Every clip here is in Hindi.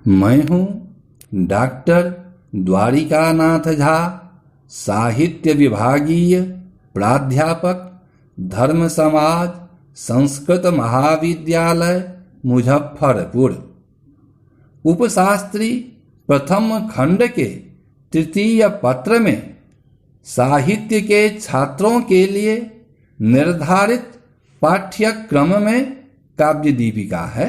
मैं हूँ डॉक्टर द्वारिकानाथ झा, साहित्य विभागीय प्राध्यापक, धर्म समाज संस्कृत महाविद्यालय मुजफ्फरपुर। उपशास्त्री प्रथम खंड के तृतीय पत्र में साहित्य के छात्रों के लिए निर्धारित पाठ्यक्रम में काव्य दीपिका है।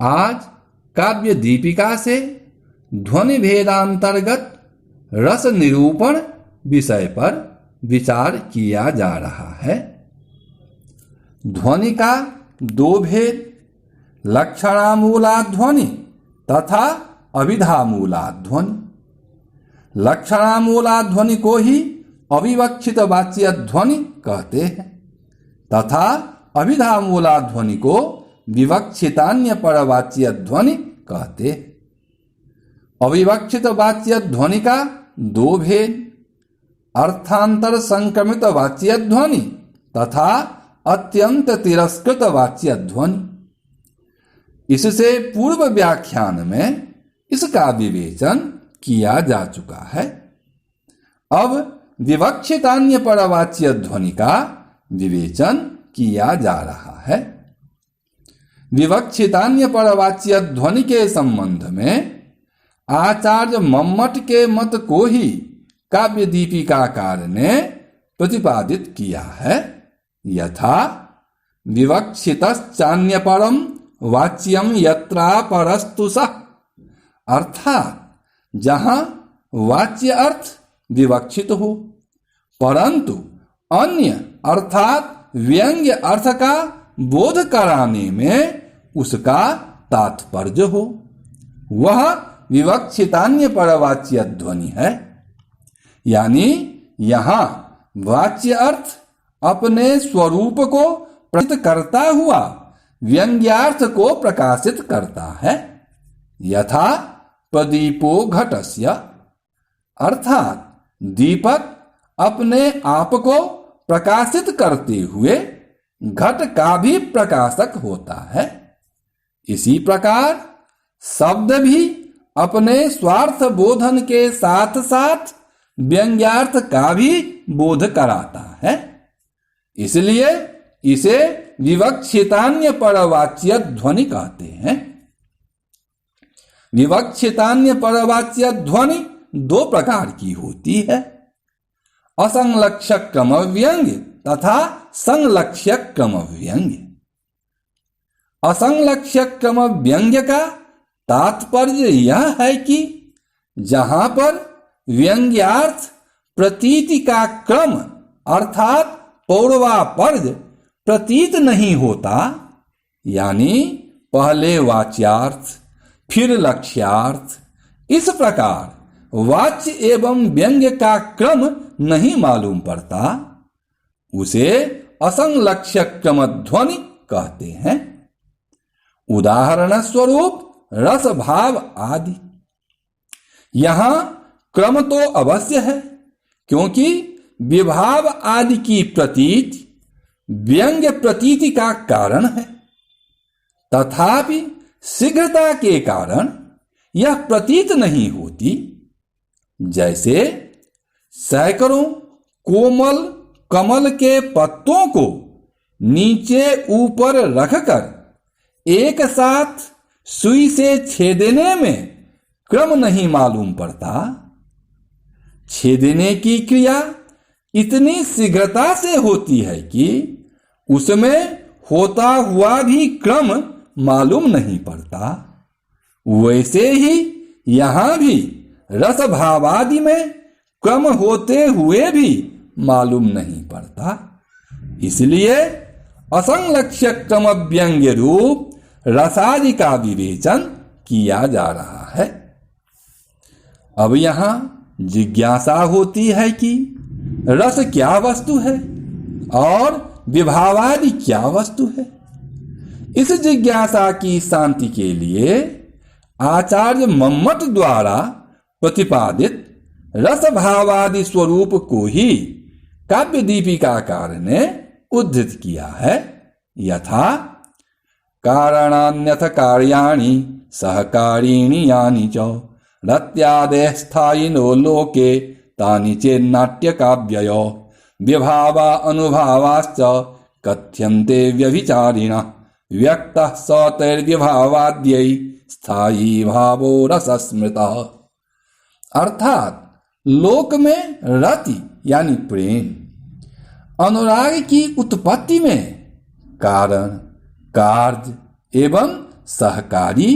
आज काव्य दीपिका से ध्वनि भेदांतर्गत रस निरूपण विषय पर विचार किया जा रहा है। ध्वनि का दो भेद, लक्षणामूला ध्वनि तथा अभिधामूला ध्वनि। लक्षणामूला ध्वनि को ही अविवक्षित वाच्य ध्वनि कहते हैं तथा अभिधामूला ध्वनि को विवक्षितान्य परवाच्य ध्वनि कहते हैं। अविवक्षित वाच्य ध्वनि का दो भेद, अर्थांतर संक्रमित वाच्य ध्वनि तथा अत्यंत तिरस्कृत वाच्य ध्वनि। इससे पूर्व व्याख्यान में इसका विवेचन किया जा चुका है। अब विवक्षितान्य परवाच्य ध्वनि का विवेचन किया जा रहा है। विवक्षितान्य परवाच्य ध्वनि के संबंध में आचार्य मम्मट के मत को ही काव्य दीपिकाकार ने प्रतिपादित किया है। यथा विवक्षितश्चान्यपरम वाच्यम यत्रापरस्तु सः, अर्थात जहां वाच्य अर्थ विवक्षित हो परंतु अन्य अर्थात व्यंग्य अर्थ का बोध कराने में उसका तात्पर्य हो, वह विवक्षितान्य परवाच्य ध्वनि है। यानी यहां वाच्य अर्थ अपने स्वरूप को प्रकट करता हुआ व्यंग्यार्थ को प्रकाशित करता है। यथा प्रदीपो घटस्य, अर्थात दीपक अपने आप को प्रकाशित करते हुए घट का भी प्रकाशक होता है। इसी प्रकार शब्द भी अपने स्वार्थ बोधन के साथ साथ व्यंग्यार्थ का भी बोध कराता है। इसलिए इसे विवक्षितान्य परवाच्य ध्वनि कहते हैं। विवक्षितान्य परवाच्य ध्वनि दो प्रकार की होती है, असंलक्ष्य क्रम व्यंग्य तथा संलक्ष्य क्रम व्यंग्य। असंलक्ष्य क्रम व्यंग्य का तात्पर्य यह है कि जहां पर व्यंग्यार्थ प्रतीति का क्रम अर्थात पौर्वापर्य प्रतीत नहीं होता, यानी पहले वाच्यार्थ फिर लक्ष्यार्थ, इस प्रकार वाच्य एवं व्यंग्य का क्रम नहीं मालूम पड़ता, उसे असंलक्ष्य क्रम ध्वनि कहते हैं। उदाहरण स्वरूप रस भाव आदि। यहां क्रम तो अवश्य है, क्योंकि विभाव आदि की प्रतीति व्यंग्य प्रतीति का कारण है। तथापि शीघ्रता के कारण यह प्रतीत नहीं होती। जैसे सैकड़ों कोमल कमल के पत्तों को नीचे ऊपर रखकर एक साथ सुई से छेदने में क्रम नहीं मालूम पड़ता, छेदने की क्रिया इतनी शीघ्रता से होती है कि उसमें होता हुआ भी क्रम मालूम नहीं पड़ता। वैसे ही यहां भी रस भावादि में क्रम होते हुए भी मालूम नहीं पड़ता। इसलिए असंलक्ष्य क्रम व्यंग्य रूप रसादि का विवेचन किया जा रहा है। अब यहां जिज्ञासा होती है कि रस क्या वस्तु है और विभावादि क्या वस्तु है। इस जिज्ञासा की शांति के लिए आचार्य मम्मट द्वारा प्रतिपादित रस भावादि स्वरूप को ही काव्य दीपिकाकार ने उद्धृत किया है। यथा कारणान्यथ कार्याणि सहकारीणि यानि च रत्यादेः स्थायिनो लोके तानि चेन्नाट्यकाव्ययो विभावा अनुभावाश्च कथ्यन्ते व्यभिचारिणः व्यक्तः सतैर्विभावाद्यै स्थायी भावो रसस्मृतः। अर्थात लोक में रति यानी प्रेम, अनुराग की उत्पत्ति में कारण, कार्य एवं सहकारी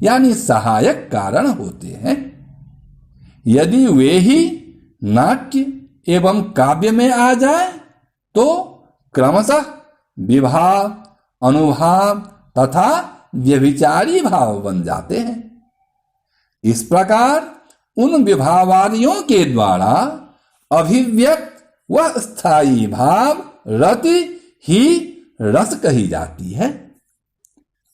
यानी सहायक कारण होते हैं। यदि वे ही नाट्य एवं काव्य में आ जाए तो क्रमशः विभाव, अनुभाव तथा व्यभिचारी भाव बन जाते हैं। इस प्रकार उन विभावादियों के द्वारा अभिव्यक्त व स्थायी भाव रति ही रस कही जाती है।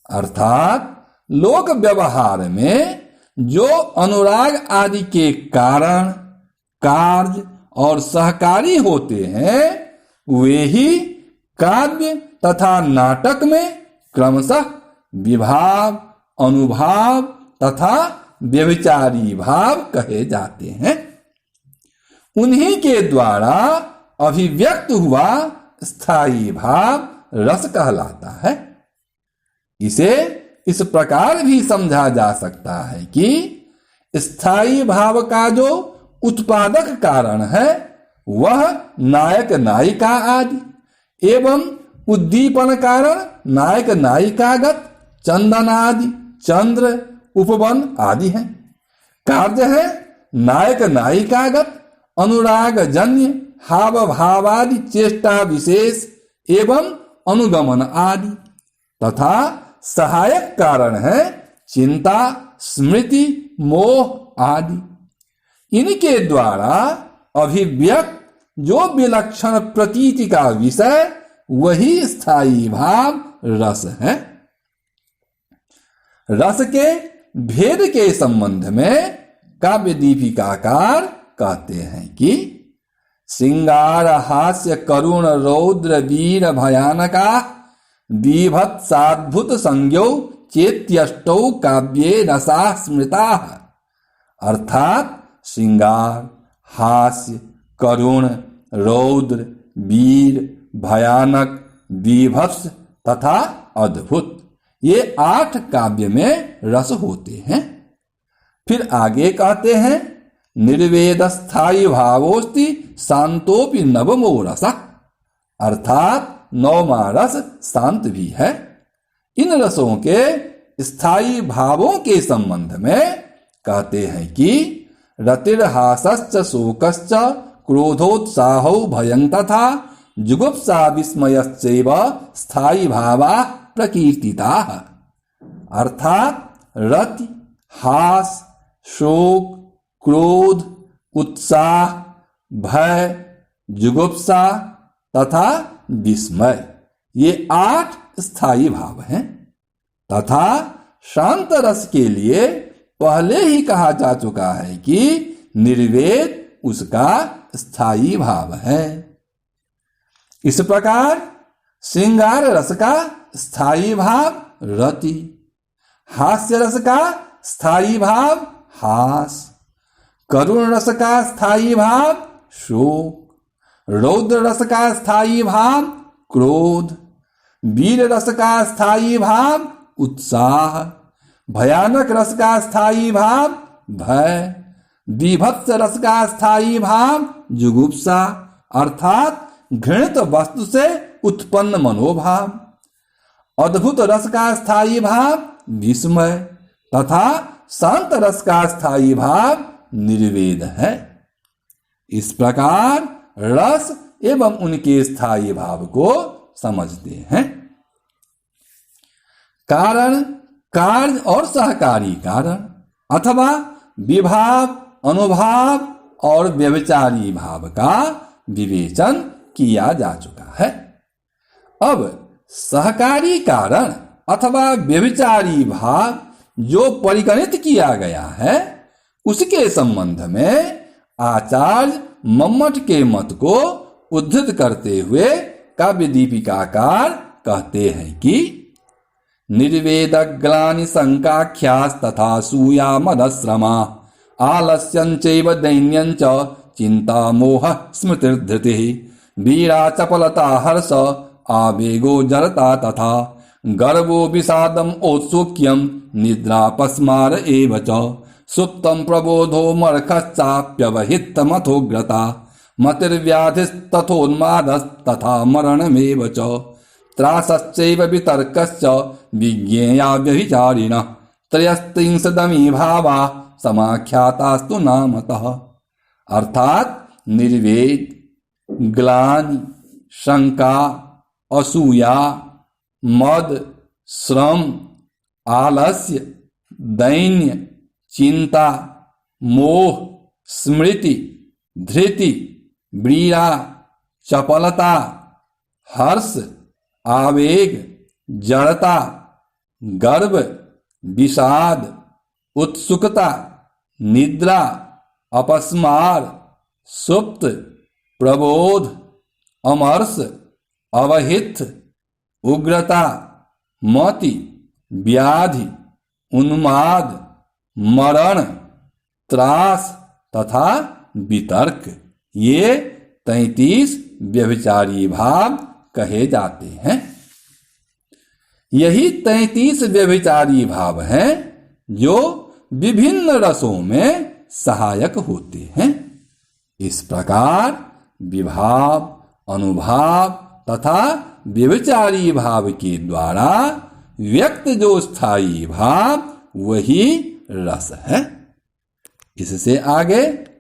अर्थात लोक व्यवहार में जो अनुराग आदि के कारण, कार्य और सहकारी होते हैं वे ही काव्य तथा नाटक में क्रमशः विभाव, अनुभाव तथा व्यभिचारी भाव कहे जाते हैं। उन्हीं के द्वारा अभिव्यक्त हुआ स्थायी भाव रस कहलाता है। इसे इस प्रकार भी समझा जा सकता है कि स्थायी भाव का जो उत्पादक कारण है वह नायक नायिका आदि एवं उद्दीपन कारण नायक नायिकागत चंदन आदि, चंद्र, उपवन आदि हैं। कार्य है नायक नायिकागत अनुराग जन्य हाव भावादि चेष्टा विशेष एवं अनुगमन आदि तथा सहायक कारण है चिंता, स्मृति, मोह आदि। इनके द्वारा अभिव्यक्त जो विलक्षण प्रतीति का विषय वही स्थायी भाव रस है। रस के भेद के संबंध में काव्य दीपिकाकार कहते हैं कि श्रृंगार हास्य करुण रौद्र वीर भयानका बीभत्साद्भुत संज्ञौ चेत्यष्टौ काव्ये रसा स्मृता। अर्थात श्रृंगार, हास्य, करुण, रौद्र, वीर, भयानक, बीभत्स तथा अद्भुत ये 8 काव्य में रस होते हैं। फिर आगे कहते हैं निर्वेद स्थायी भावोस्ति शांतोपि नवमो रस। अर्थात 9वां रस शांत भी है। इन रसों के स्थायी भावों के संबंध में कहते हैं कि रतिर्हासश्च शोकश्च क्रोधोत्साहो भयं तथा जुगुप्सा विस्मयश्चैव स्थायी भावा प्रकीर्तिताः। अर्थात रति, हास, शोक, क्रोध, उत्साह, भय, जुगुप्सा तथा विस्मय ये 8 स्थायी भाव हैं तथा शांत रस के लिए पहले ही कहा जा चुका है कि निर्वेद उसका स्थायी भाव है। इस प्रकार श्रृंगार रस का स्थायी भाव रति, हास्य रस का स्थायी भाव हास, करुण रस का स्थायी भाव शोक, रौद्र रस का स्थायी भाव क्रोध, वीर रस का स्थायी भाव उत्साह, भयानक रस का स्थायी भाव भय, बीभत्स रस का स्थायी भाव जुगुप्सा अर्थात घृणित वस्तु से उत्पन्न मनोभाव, अद्भुत रस का स्थायी भाव विस्मय तथा शांत रस का स्थायी भाव निर्वेद है। इस प्रकार रस एवं उनके स्थायी भाव को समझते हैं। कारण, कार्य और सहकारी कारण अथवा विभाव, अनुभाव और व्यभिचारी भाव का विवेचन किया जा चुका है। अब सहकारी कारण अथवा व्यभिचारी भाव जो परिगणित किया गया है उसके संबंध में आचार्य मम्मट के मत को उद्धृत करते हुए काव्य दीपिकाकार कहते हैं कि निर्वेदग्लानि शङ्काख्यास्तथा सूया मदश्रमा आलस्यञ्चैव दैन्यञ्च चिन्ता मोह स्मृतिर्धृतिः वीरा चपलता हर्ष आवेगो जड़ता तथा गर्वो विषादम् औत्सुक्यं निद्रापस्मार एव च सुप्तं प्रबोधो मर्खश्चाप्यवहितमथोग्रता मतिर्व्याधिस्तथोन्मादस्तथा मरणमेव च त्रासश्चैव वितर्कश्च विज्ञेया व्यभिचारिणः त्रयस्त्रिंशदमी भावा समाख्यातास्तु नामतः। अर्थात निर्वेद, ग्लानि, शंका, असूया, मद, श्रम, आलस्य, दैन्य, चिंता, मोह, स्मृति, धृति, व्रीड़ा, चपलता, हर्ष, आवेग, जड़ता, गर्व, विषाद, उत्सुकता, निद्रा, अपस्मार, सुप्त, प्रबोध, अमर्ष, अवहित, उग्रता, मति, व्याधि, उन्माद, मरण, त्रास तथा वितर्क, ये 33 व्यभिचारी भाव कहे जाते हैं। यही 33 व्यभिचारी भाव हैं जो विभिन्न रसों में सहायक होते हैं। इस प्रकार विभाव, अनुभाव तथा व्यभिचारी भाव के द्वारा व्यक्त जो स्थायी भाव वही रस है। इससे आगे